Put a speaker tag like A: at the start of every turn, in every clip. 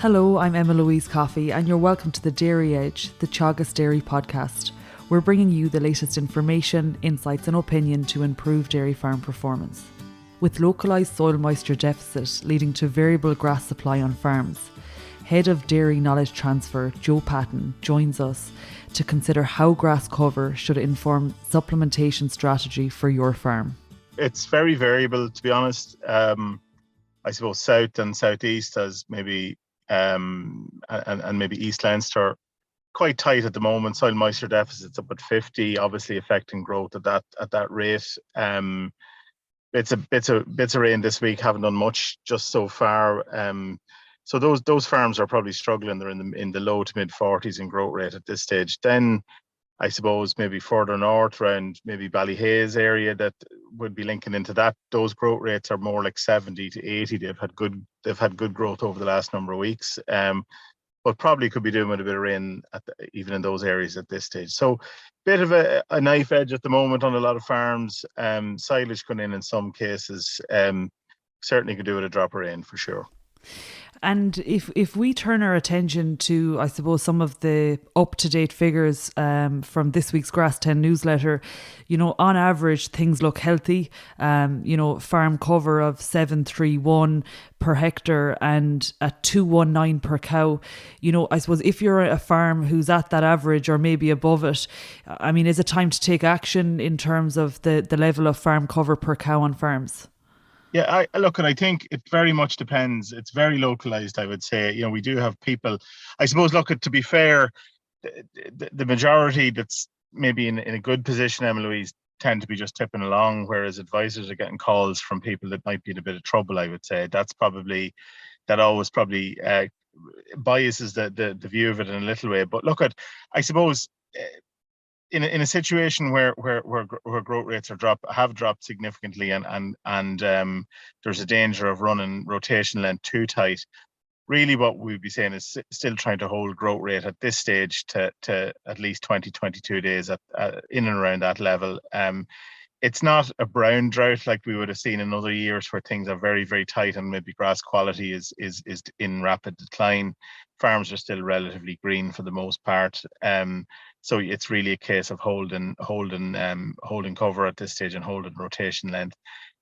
A: Hello, I'm Emma-Louise Coffey, and you're welcome to the Dairy Edge, the Teagasc Dairy podcast. We're bringing you the latest information, insights and opinion to improve dairy farm performance. With localised soil moisture deficit leading to variable grass supply on farms, Head of Dairy Knowledge Transfer, Patton, joins us to consider how grass cover should inform supplementation strategy for your farm.
B: It's very variable, to be honest. I suppose south and southeast has maybe and maybe East Leinster quite tight at the moment. Soil moisture deficits up at 50, obviously affecting growth at that rate. Bits of rain this week, haven't done much just so far. So those farms are probably struggling. They're in the low to mid 40s in growth rate at this stage. Then I suppose maybe further north around maybe Ballyhaise area that would be linking into that. Those growth rates are more like 70 to 80. They've had good growth over the last number of weeks. But probably could be doing with a bit of rain even in those areas at this stage. So bit of a knife edge at the moment on a lot of farms. Silage coming in some cases. Certainly could do with a drop of rain for sure.
A: And if we turn our attention to, I suppose, some of the up-to-date figures from this week's Grass 10 newsletter, on average, things look healthy. Farm cover of 731 per hectare and at 219 per cow. I suppose if you're a farm who's at that average or maybe above it, is it time to take action in terms of the level of farm cover per cow on farms?
B: Yeah, I think it very much depends. It's very localized, I would say. We do have people, I suppose, to be fair, the majority that's maybe in a good position, Emma-Louise, tend to be just tipping along, whereas advisors are getting calls from people that might be in a bit of trouble, I would say. That always probably biases the view of it in a little way. But I suppose, in a situation where growth rates have dropped significantly and there's a danger of running rotation length too tight, really what we'd be saying is still trying to hold growth rate at this stage to at least 20-22 days in and around that level. It's not a brown drought like we would have seen in other years where things are very, very tight and maybe grass quality is in rapid decline. Farms are still relatively green for the most part. So it's really a case of holding cover at this stage and holding rotation length.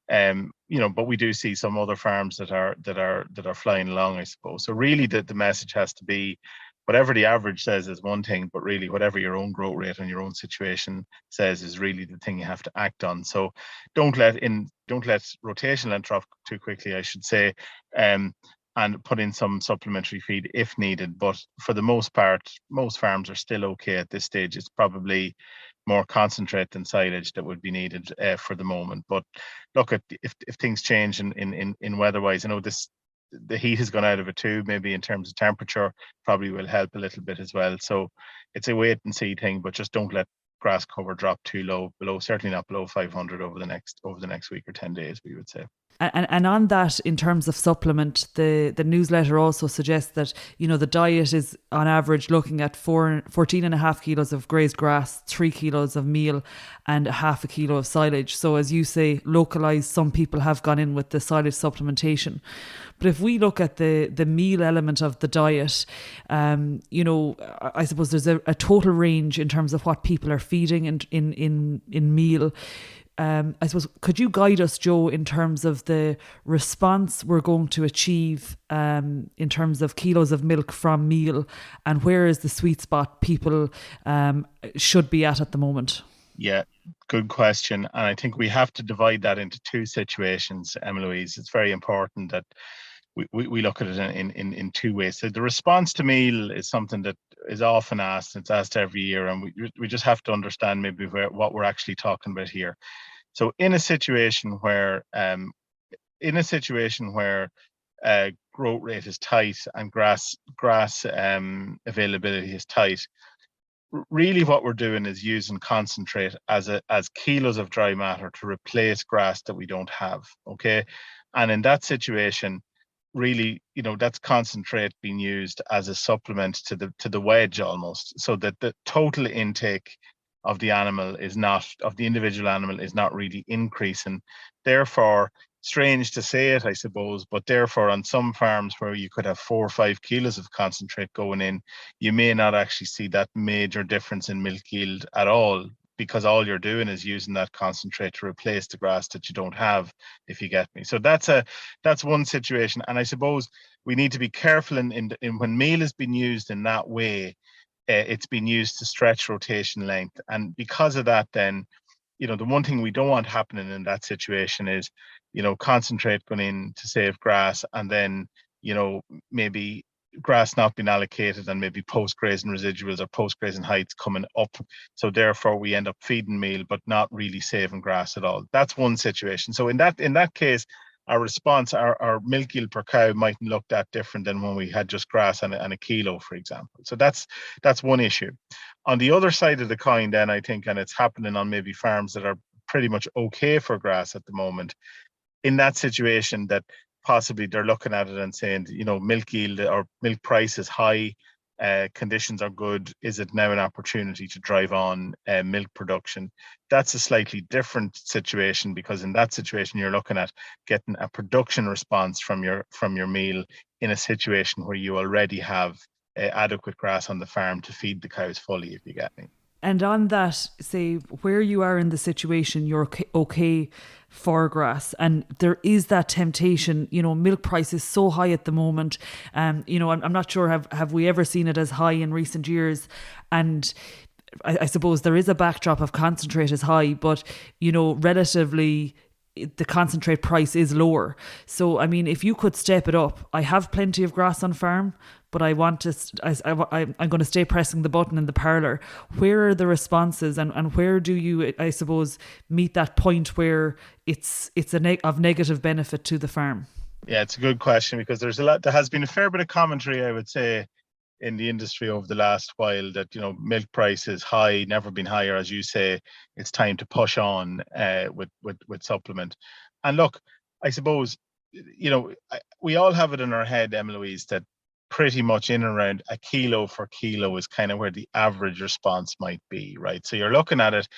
B: But we do see some other farms that are flying along, I suppose. So really the message has to be, whatever the average says is one thing, but really whatever your own growth rate and your own situation says is really the thing you have to act on. So don't let rotation length drop too quickly, I should say, and put in some supplementary feed if needed. But for the most part, most farms are still okay at this stage. It's probably more concentrate than silage that would be needed for the moment. But if things change in weather-wise, the heat has gone out of it too, maybe in terms of temperature, probably will help a little bit as well. So it's a wait and see thing, but just don't let grass cover drop too low, certainly not below 500 over the next week or 10 days, we would say.
A: And on that, in terms of supplement, the newsletter also suggests that, the diet is on average looking at 14.5 kilos of grazed grass, 3 kilos of meal and a half a kilo of silage. So as you say, localised, some people have gone in with the silage supplementation. But if we look at the meal element of the diet, I suppose there's a total range in terms of what people are feeding in meal. I suppose, could you guide us, Joe, in terms of the response we're going to achieve in terms of kilos of milk from meal, and where is the sweet spot people should be at the moment?
B: Yeah, good question. And I think we have to divide that into two situations, Emma-Louise. It's very important that we look at it in two ways. So the response to meal is something that is often asked. It's asked every year, and we just have to understand maybe what we're actually talking about here. So in a situation where growth rate is tight and grass availability is tight, really what we're doing is using concentrate as kilos of dry matter to replace grass that we don't have. Okay, and in that situation, really, that's concentrate being used as a supplement to the wedge almost, so that the total intake of the animal is not, of the individual animal is not really increasing. Therefore, strange to say it, I suppose, but therefore on some farms where you could have 4 or 5 kilos of concentrate going in, you may not actually see that major difference in milk yield at all, because all you're doing is using that concentrate to replace the grass that you don't have, if you get me. So that's one situation. And I suppose we need to be careful in when meal has been used in that way, it's been used to stretch rotation length. And because of that, then, the one thing we don't want happening in that situation is, concentrate going in to save grass, and then, maybe grass not being allocated, and maybe post-grazing residuals or post-grazing heights coming up. So therefore we end up feeding meal, but not really saving grass at all. That's one situation. So in that case, our response, our milk yield per cow mightn't look that different than when we had just grass and a kilo, for example. So that's one issue. On the other side of the coin, then, I think, and it's happening on maybe farms that are pretty much okay for grass at the moment, in that situation, that possibly they're looking at it and saying, milk yield or milk price is high, conditions are good. Is it now an opportunity to drive on milk production? That's a slightly different situation, because in that situation you're looking at getting a production response from your meal in a situation where you already have adequate grass on the farm to feed the cows fully, if you get me.
A: And on that, say where you are in the situation, you're okay for grass, and there is that temptation. Milk price is so high at the moment. I'm not sure have we ever seen it as high in recent years, and I suppose there is a backdrop of concentrate is high, but relatively the concentrate price is lower. So, I mean, if you could step it up, I have plenty of grass on farm, but I want to, I'm going to stay pressing the button in the parlour. Where are the responses, and where do you, I suppose, meet that point where it's of negative benefit to the farm?
B: Yeah, it's a good question, because there has been a fair bit of commentary, I would say, in the industry over the last while, that milk price is high, never been higher. As you say, it's time to push on with supplement. And look, I suppose we all have it in our head, Emma-Louise, that pretty much in around a kilo for kilo is kind of where the average response might be, right? So you're looking at it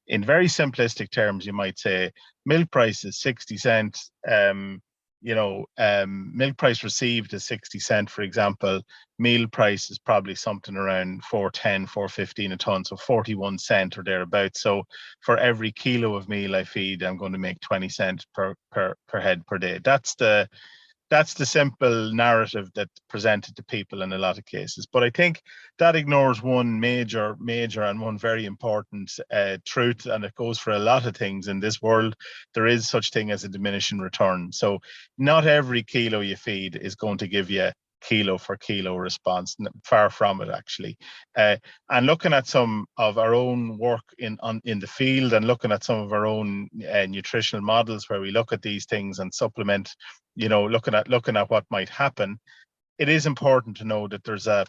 B: in very simplistic terms. You might say milk price is 60 cents. Milk price received is 60 cents, for example. Meal price is probably something around 4.10, 4.15 a ton, so 41 cent or thereabouts. So for every kilo of meal I feed, I'm going to make 20 cents per head per day. That's the simple narrative that's presented to people in a lot of cases. But I think that ignores one major and one very important truth, and it goes for a lot of things in this world. There is such thing as a diminishing return. So not every kilo you feed is going to give you kilo for kilo response. Far from it, actually. And looking at some of our own work in the field, and looking at some of our own nutritional models where we look at these things and supplement, looking at what might happen, it is important to know that there's a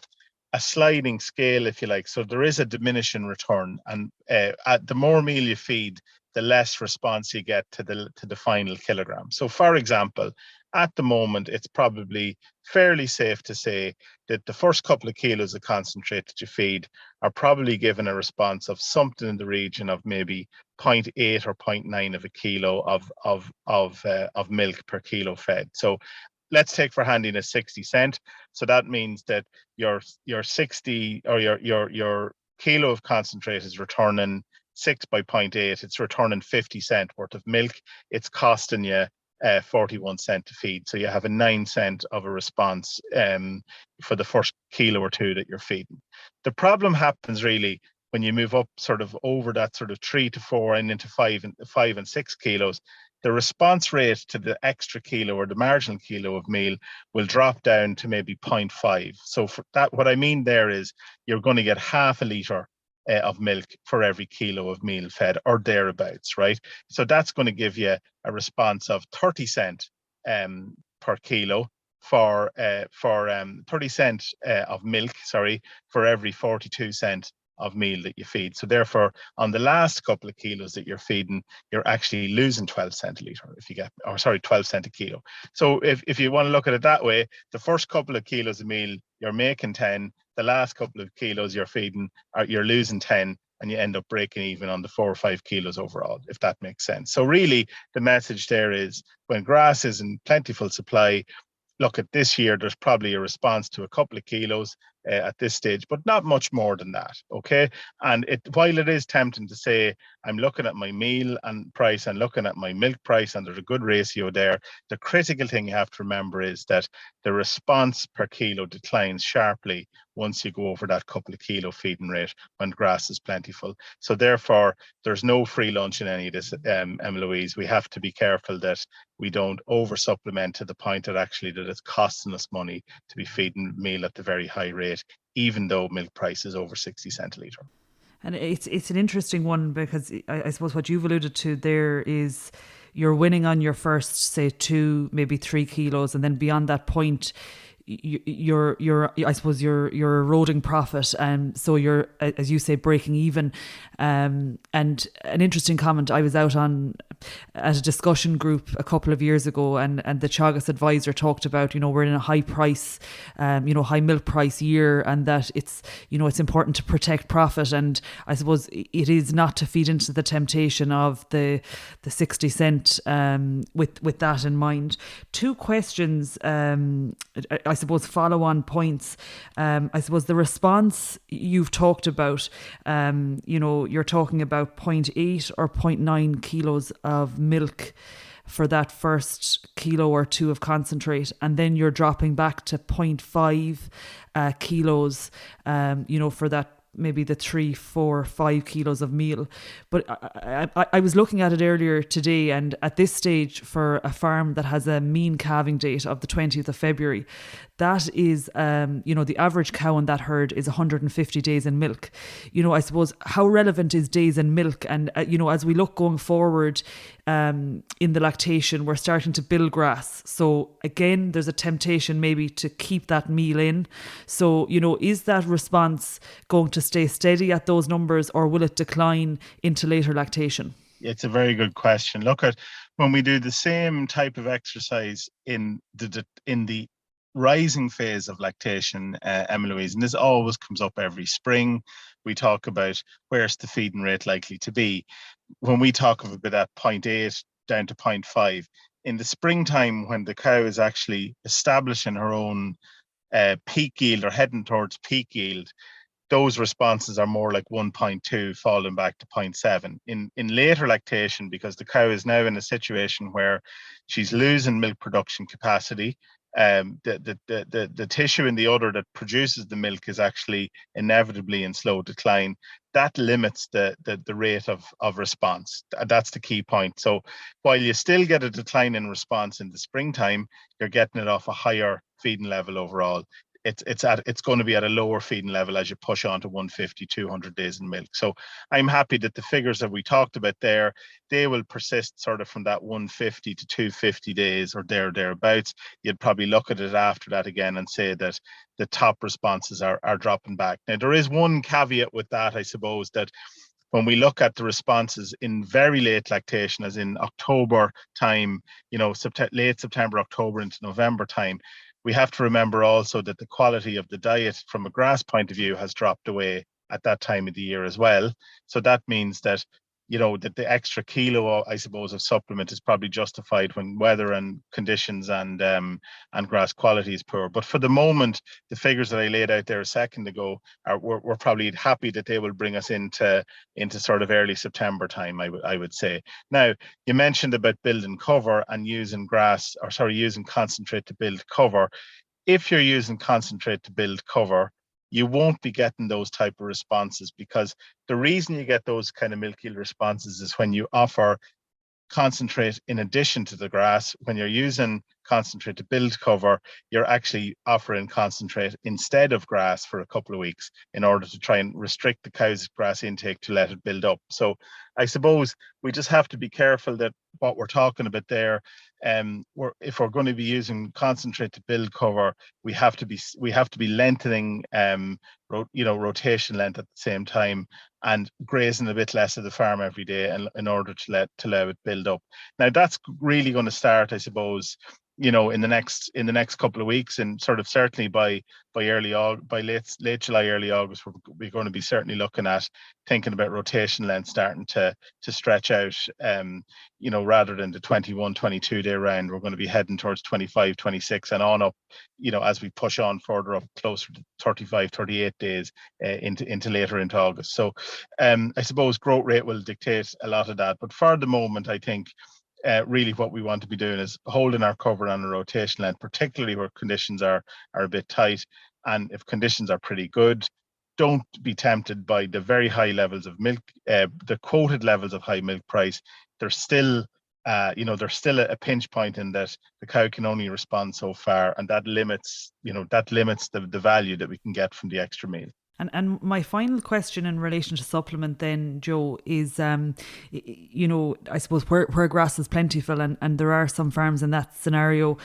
B: sliding scale, if you like. So there is a diminishing return, and at the more meal you feed, the less response you get to the final kilogram. So, for example, at the moment, it's probably fairly safe to say that the first couple of kilos of concentrate that you feed are probably given a response of something in the region of maybe 0.8 or 0.9 of a kilo of milk per kilo fed. So let's take for handiness 60 cent. So that means that your 60 or your kilo of concentrate is returning 6 by 0.8. It's returning 50 cent worth of milk. It's costing you 41 cent to feed. So you have a 9 cent of a response for the first kilo or two that you're feeding. The problem happens really when you move up sort of over that sort of 3 to 4 and into 5 and 6 kilos. The response rate to the extra kilo or the marginal kilo of meal will drop down to maybe 0.5. So for that, what I mean there is you're going to get half a litre of milk for every kilo of meal fed, or thereabouts, right? So that's going to give you a response of 30 cent per kilo for 30 cent of milk, sorry, for every 42 cent of meal that you feed. So therefore, on the last couple of kilos that you're feeding, you're actually losing 12 cent a litre, 12 cent a kilo. So if you want to look at it that way, the first couple of kilos of meal, you're making 10. The last couple of kilos you're feeding, you're losing 10. and you end up breaking even on the 4 or 5 kilos overall, if that makes sense. So really the message there is, when grass is in plentiful supply, look, at this year, there's probably a response to a couple of kilos at this stage, but not much more than that. Okay. And while it is tempting to say, I'm looking at my meal and price and looking at my milk price, and there's a good ratio there, the critical thing you have to remember is that the response per kilo declines sharply once you go over that couple of kilo feeding rate when grass is plentiful. So therefore, there's no free lunch in any of this, Emma-Louise. We have to be careful that we don't over supplement to the point that actually that it's costing us money to be feeding meal at the very high rate, even though milk price is over 60 cent a litre.
A: And it's an interesting one, because I suppose what you've alluded to there is you're winning on your first, say, 2, maybe 3 kilos, and then beyond that point, you're I suppose you're eroding profit, and so you're, as you say, breaking even. And an interesting comment, I was out at a discussion group a couple of years ago, and the Teagasc advisor talked about, we're in a high price, high milk price year, and that it's important to protect profit. And I suppose it is not to feed into the temptation of the 60 cent, with that in mind. 2 questions, I suppose follow-on points. I suppose the response you've talked about, you're talking about 0.8 or 0.9 kilos of milk for that first kilo or 2 of concentrate, and then you're dropping back to 0.5 kilos, for that, maybe the 3, 4, 5 kilos of meal. But I was looking at it earlier today, and at this stage, for a farm that has a mean calving date of the 20th of February, that is, the average cow in that herd is 150 days in milk. I suppose, how relevant is days in milk? And, as we look going forward, in the lactation, we're starting to build grass. So again, there's a temptation maybe to keep that meal in. So, is that response going to stay steady at those numbers, or will it decline into later lactation?
B: It's a very good question. Look, at when we do the same type of exercise in the rising phase of lactation, Emma-Louise, and this always comes up every spring. We talk about where's the feeding rate likely to be. When we talk of a bit at 0.8 down to 0.5, in the springtime, when the cow is actually establishing her own peak yield, or heading towards peak yield, those responses are more like 1.2 falling back to 0.7. In later lactation, because the cow is now in a situation where she's losing milk production capacity, the tissue in the udder that produces the milk is actually inevitably in slow decline. That limits the rate of response. That's the key point. So while you still get a decline in response in the springtime, you're getting it off a higher feeding level overall. It's going to be at a lower feeding level as you push on to 150, 200 days in milk. So I'm happy that the figures that we talked about there, they will persist sort of from that 150 to 250 days or thereabouts. You'd probably look at it after that again and say that the top responses are dropping back. Now, there is one caveat with that, I suppose, that when we look at the responses in very late lactation, as in October time, late September, October into November time, we have to remember also that the quality of the diet from a grass point of view has dropped away at that time of the year as well. So that means that, that the extra kilo, I suppose, of supplement is probably justified when weather and conditions and grass quality is poor. But for the moment, the figures that I laid out there a second ago, we're probably happy that they will bring us into sort of early September time, I would say. Now, you mentioned about building cover and using concentrate to build cover. If you're using concentrate to build cover, you won't be getting those type of responses, because the reason you get those kind of milk yield responses is when you offer concentrate in addition to the grass. When you're using concentrate to build cover, you're actually offering concentrate instead of grass for a couple of weeks in order to try and restrict the cow's grass intake to let it build up. So I suppose we just have to be careful that what we're talking about there, if we're going to be using concentrate to build cover, we have to be lengthening rotation length at the same time, and grazing a bit less of the farm every day, and in order to allow it build up. Now, that's really going to start, I suppose, in the next couple of weeks, and sort of certainly by late July, early August, we're going to be certainly looking at thinking about rotation length starting to stretch out. Rather than the 21, 22 day round, we're going to be heading towards 25, 26 and on up. As we push on further up closer to 35, 38 days into later into August. So, I suppose growth rate will dictate a lot of that. But for the moment, I think really what we want to be doing is holding our cover on a rotation length, particularly where conditions are a bit tight. And if conditions are pretty good, don't be tempted by the very high levels of milk, the quoted levels of high milk price. There's still a pinch point in that the cow can only respond so far, and that limits the value that we can get from the extra meal.
A: And my final question in relation to supplement then, Joe, is, I suppose where grass is plentiful and there are some farms in that scenario,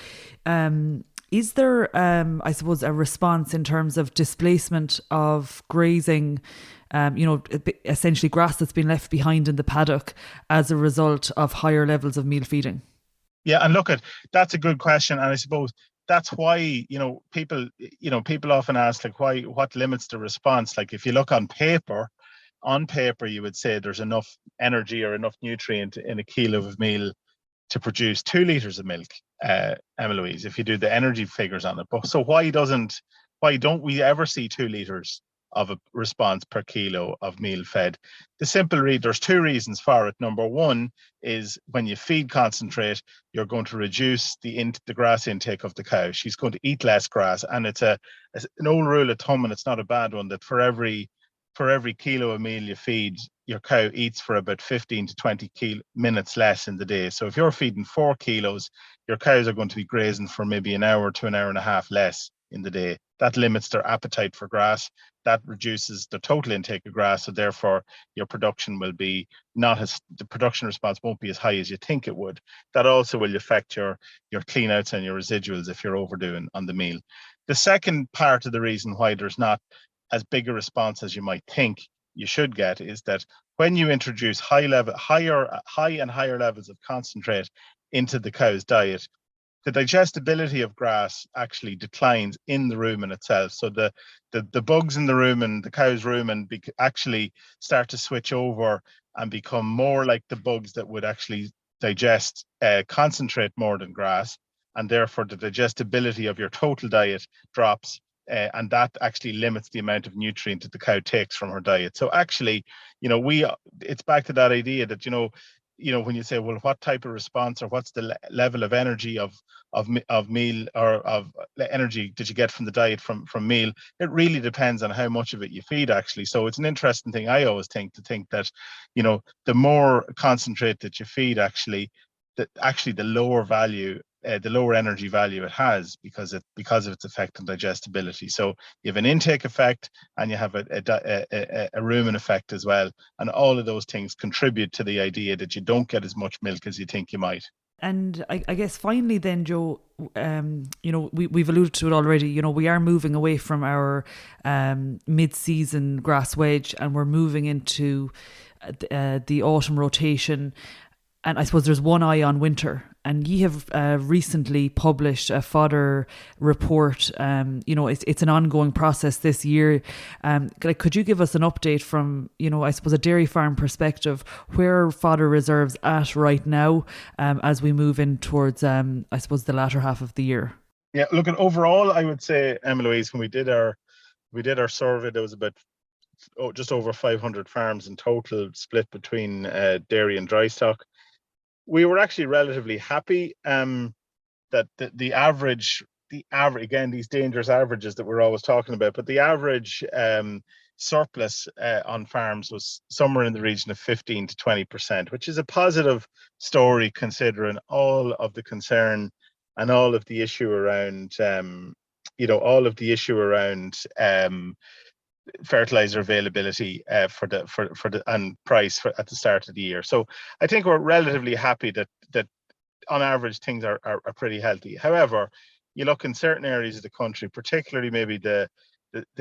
A: is there, I suppose, a response in terms of displacement of grazing, essentially grass that's been left behind in the paddock as a result of higher levels of meal feeding?
B: Yeah, and that's a good question, and I suppose that's why people often ask, like, what limits the response. Like, if you look on paper you would say there's enough energy or enough nutrient in a kilo of meal to produce 2 liters of milk, Emma-Louise, if you do the energy figures on it. But so why don't we ever see 2 liters of a response per kilo of meal fed? There's 2 reasons for it. Number one is when you feed concentrate, you're going to reduce the grass intake of the cow. She's going to eat less grass, and it's an old rule of thumb, and it's not a bad one, that for every kilo of meal you feed, your cow eats for about 15 to 20 minutes less in the day. So if you're feeding 4 kilos, your cows are going to be grazing for maybe an hour to an hour and a half less in the day. That limits their appetite for grass. That reduces the total intake of grass. So therefore, your production will be the production response won't be as high as you think it would. That also will affect your cleanouts and your residuals if you're overdoing on the meal. The second part of the reason why there's not as big a response as you might think you should get is that when you introduce high and higher levels of concentrate into the cow's diet, the digestibility of grass actually declines in the rumen itself. So the bugs in the rumen, the cow's rumen, actually start to switch over and become more like the bugs that would actually digest concentrate more than grass, and therefore the digestibility of your total diet drops. And that actually limits the amount of nutrient that the cow takes from her diet. So actually, it's back to that idea that, when you say, well, what type of response or what's the level of energy of meal or of energy did you get from the diet from meal? It really depends on how much of it you feed, actually. So it's an interesting thing, I always think that, the more concentrate that you feed, the lower value, the lower energy value it has because of its effect on digestibility. So you have an intake effect and you have a rumen effect as well, and all of those things contribute to the idea that you don't get as much milk as you think you might.
A: And I guess finally then, Joe, we've alluded to it already, we are moving away from our mid-season grass wedge and we're moving into the autumn rotation. And I suppose there's one eye on winter. And you have recently published a fodder report. It's an ongoing process this year. Could you give us an update from, I suppose, a dairy farm perspective, where fodder reserves at right now as we move in towards, I suppose, the latter half of the year?
B: Yeah, look, at overall, I would say, Emma-Louise, when we did our survey, there was about just over 500 farms in total, split between dairy and dry stock. We were actually relatively happy that the average, again, these dangerous averages that we're always talking about, but the average surplus on farms was somewhere in the region of 15 to 20%, which is a positive story considering all of the concern and all of the issue around, fertilizer availability and price at the start of the year. So I think we're relatively happy that on average things are pretty healthy. However, you look in certain areas of the country, particularly maybe the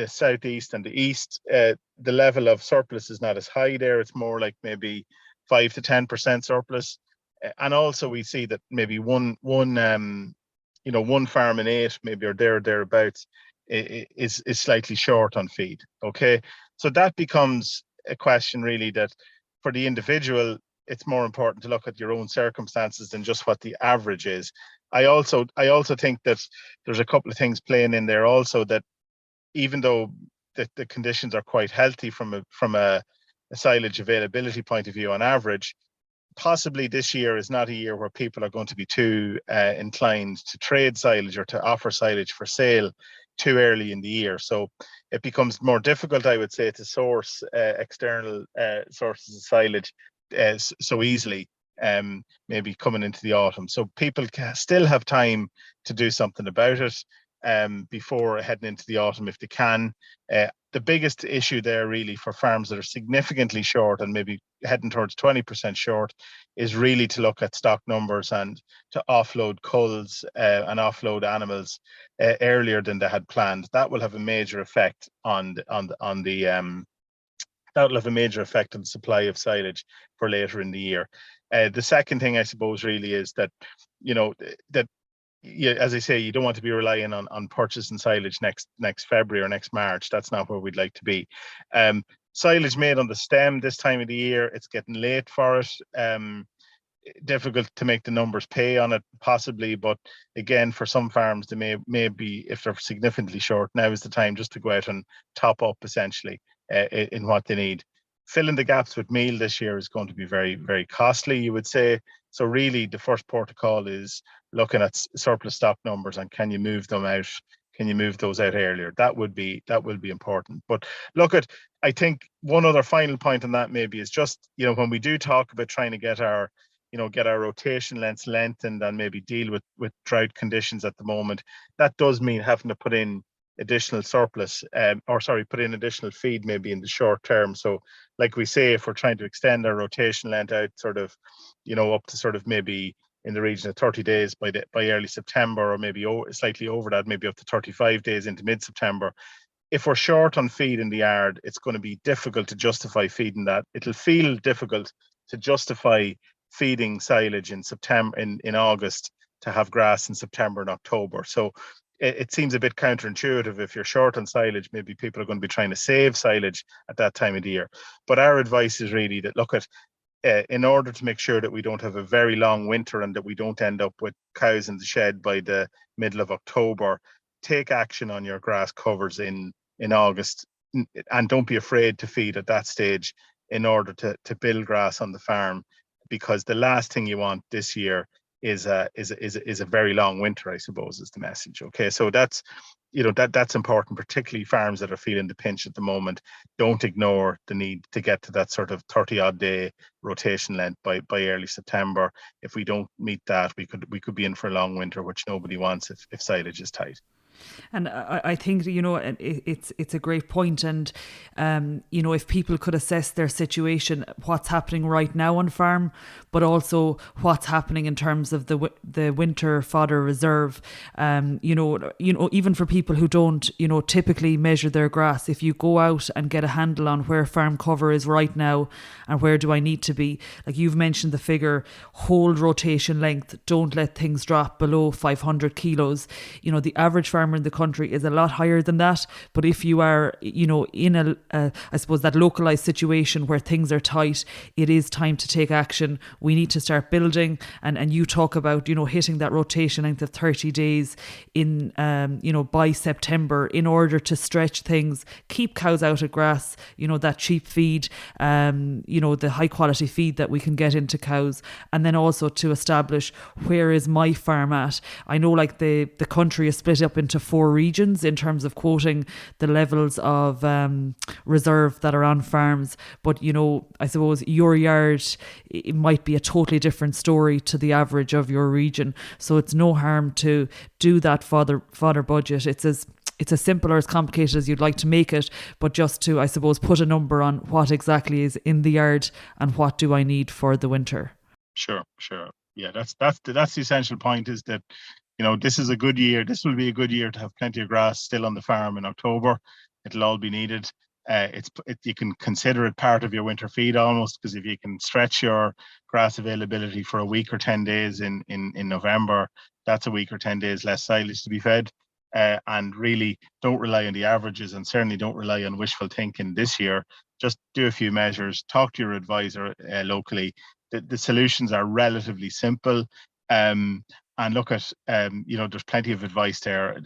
B: southeast and the east, the level of surplus is not as high there. It's more like maybe 5 to 10% surplus. And also we see that maybe one one farm in 8, maybe, or thereabouts, is slightly short on feed. Okay, so that becomes a question really that for the individual, it's more important to look at your own circumstances than just what the average is. I also think that there's a couple of things playing in there also, that even though the conditions are quite healthy from a silage availability point of view on average, possibly this year is not a year where people are going to be too inclined to trade silage or to offer silage for sale too early in the year. So it becomes more difficult, I would say, to source external sources of silage so easily, maybe coming into the autumn. So people still have time to do something about it before heading into the autumn if they can. The biggest issue there really for farms that are significantly short and maybe heading towards 20% short is really to look at stock numbers and to offload culls and offload animals earlier than they had planned. That will have a major effect on the that will have a major effect on the supply of silage for later in the year. The second thing, I suppose, really is that, that, yeah, as I say, you don't want to be relying on purchasing silage next February or next March. That's not where we'd like to be. Silage made on the stem this time of the year, it's getting late for it. Difficult to make the numbers pay on it, possibly, but again, for some farms, they may be, if they're significantly short, now is the time just to go out and top up essentially in what they need. Filling the gaps with meal this year is going to be very, very costly, you would say. So really, the first port of call is looking at surplus stock numbers and can you move them out? Can you move those out earlier? That will be important. But I think one other final point on that maybe is just, when we do talk about trying to get our rotation lengths lengthened and maybe deal with drought conditions at the moment, that does mean having to put in additional surplus, put in additional feed maybe in the short term. So like we say, if we're trying to extend our rotation length out sort of, up to sort of maybe in the region of 30 days by early September, or maybe slightly over that, maybe up to 35 days into mid-September. If we're short on feed in the yard, it's going to be difficult to justify feeding that. It'll feel difficult to justify feeding silage in September, in August, to have grass in September and October. So it seems a bit counterintuitive. If you're short on silage, maybe people are going to be trying to save silage at that time of the year. But our advice is really that in order to make sure that we don't have a very long winter and that we don't end up with cows in the shed by the middle of October, take action on your grass covers in August, and don't be afraid to feed at that stage in order to build grass on the farm, because the last thing you want this year is a very long winter, I suppose, is the message. Okay, so that's important, particularly farms that are feeling the pinch at the moment. Don't ignore the need to get to that sort of 30-odd day rotation length by early September. If we don't meet that, we could be in for a long winter, which nobody wants if silage is tight.
A: And I think, it's a great point. And, if people could assess their situation, what's happening right now on farm, but also what's happening in terms of the winter fodder reserve, even for people who don't, typically measure their grass, if you go out and get a handle on where farm cover is right now and where do I need to be, like you've mentioned the figure, hold rotation length, don't let things drop below 500 kilos. The average farmer in the country is a lot higher than that. But if you are, in I suppose that localized situation where things are tight, it is time to take action. We need to start building. And you talk about, hitting that rotation length of 30 days in, by September in order to stretch things, keep cows out of grass, that cheap feed, the high quality feed that we can get into cows. And then also to establish where is my farm at. I know like the country is split up into 4 regions in terms of quoting the levels of reserve that are on farms. But, I suppose your yard, it might be a totally different story to the average of your region. So it's no harm to do that fodder budget. It's as simple or as complicated as you'd like to make it, but just to, I suppose, put a number on what exactly is in the yard and what do I need for the winter.
B: Sure. Yeah, that's the essential point, is that this is a good year. This will be a good year to have plenty of grass still on the farm in October. It'll all be needed. You can consider it part of your winter feed almost, because if you can stretch your grass availability for a week or 10 days in November, that's a week or 10 days less silage to be fed. And really don't rely on the averages, and certainly don't rely on wishful thinking this year. Just do a few measures, talk to your advisor locally. The solutions are relatively simple. And look at, there's plenty of advice there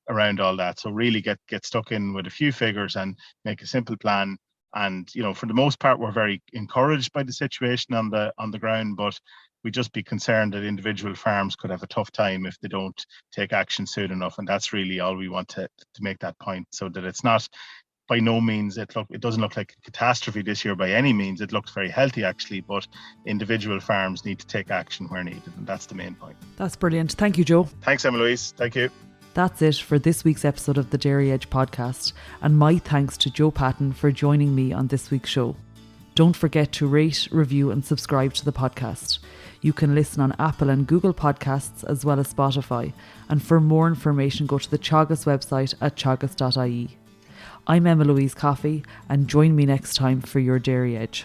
B: around all that. So really get stuck in with a few figures and make a simple plan. And, for the most part, we're very encouraged by the situation on the ground, but we just be concerned that individual farms could have a tough time if they don't take action soon enough. And that's really all we want to make that point, so that it's not, by no means, it doesn't look like a catastrophe this year by any means. It looks very healthy actually, but individual farms need to take action where needed, and that's the main point.
A: That's brilliant. Thank you, Joe.
B: Thanks, Emma-Louise. Thank you.
A: That's it for this week's episode of the Dairy Edge podcast, and my thanks to Joe Patton for joining me on this week's show. Don't forget to rate, review and subscribe to the podcast. You can listen on Apple and Google Podcasts as well as Spotify, and for more information go to the Teagasc website at teagasc.ie. I'm Emma-Louise Coffey, and join me next time for your Dairy Edge.